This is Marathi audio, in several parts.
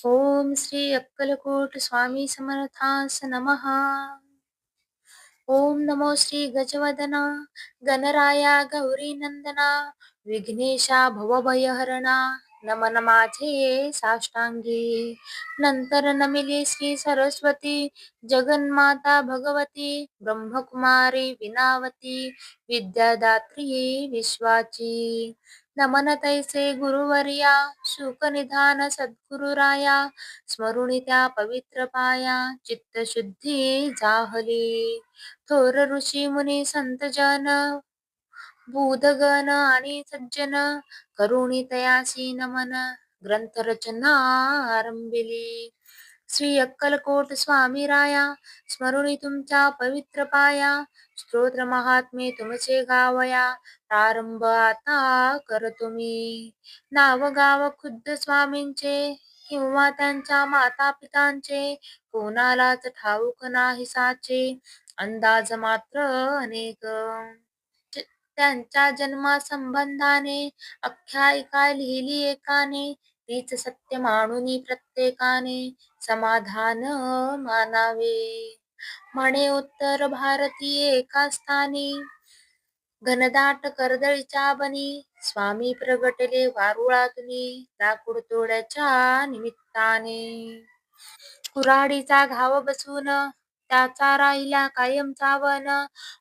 ओम श्री अक्कलकोट स्वामी समर्थांस नमः. ओम नमो श्री गजवदना गणराया गौरी नंदना विघ्नेशा भवभयहरणा नमन माझे साष्टांगी. नंतर नमिले श्री सरस्वती जगन्माता भगवती ब्रह्मकुमारी विनावती विद्यादात्री विश्वाची. नमन तैसे गुरुवर्या शुकनिधान सद्गुरुराया स्मरुनी त्या पवित्र पाया चित्तशुद्धी जाहली. थोर ऋषी मुनी संत जन बुधगण आणि सज्जन करुणी तयासी नमन ग्रंथ रचना आरंभिली. श्री अक्कलकोट स्वामी राया स्मरुनी तुमच्या पवित्र पाया स्तोत्र महात्मे तुमचे गावया प्रारंभ आता करतो मी. नाव गाव खुद्द स्वामींचे किंवा त्यांच्या माता पितांचे कोणालाच ठाऊक नाही साचे अंदाज मात्र अनेक. त्यांच्या जन्मा संबंधाने आख्यायिका लिहिली एकाने तीच सत्य मानुनी प्रत्येकाने समाधान मानावे. म्हणे उत्तर भारतीय एका स्थानी घनदाट कर्दळीच्या बनी स्वामी प्रगटले वारुळातुनी लाकूड तोड्याच्या निमित्ताने. कुऱ्हाडीचा घाव बसून त्याचा राहिला कायमचा वन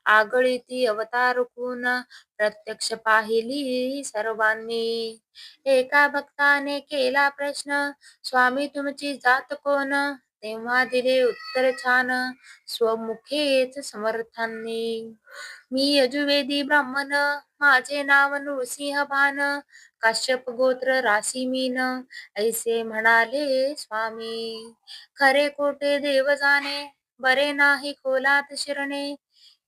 आगळी ती अवतारकून प्रत्यक्ष पाहिली सर्वांनी. एका भक्ताने केला प्रश्न स्वामी तुमची जात कोण तेव्हा दिले उत्तर छान स्वमुखेच समर्थांनी. मी यजुवेदी ब्राह्मण माझे नाव नृसिंह भान काश्यप गोत्र राशी मीन ऐसे म्हणाले स्वामी. खरे खोटे देव जाणे बरे नाही खोलात शिरणे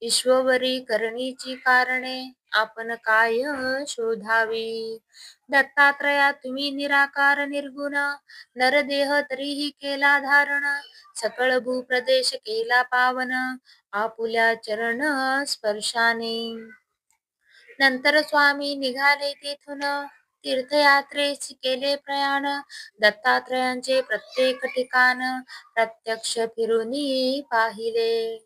ईश्वरी करणीची कारणे आपण काय शोधावी. दत्तात्रया तुम्ही निराकार निर्गुण नरदेह तरीही केला धारण सकळ भूप्रदेश केला पावन आपुल्या चरण स्पर्शाने. नंतर स्वामी निघाले तेथून तीर्थयात्रेस केले प्रयाण दत्तात्रयांचे प्रत्येक ठिकाण प्रत्यक्ष फिरूनी पाहिले.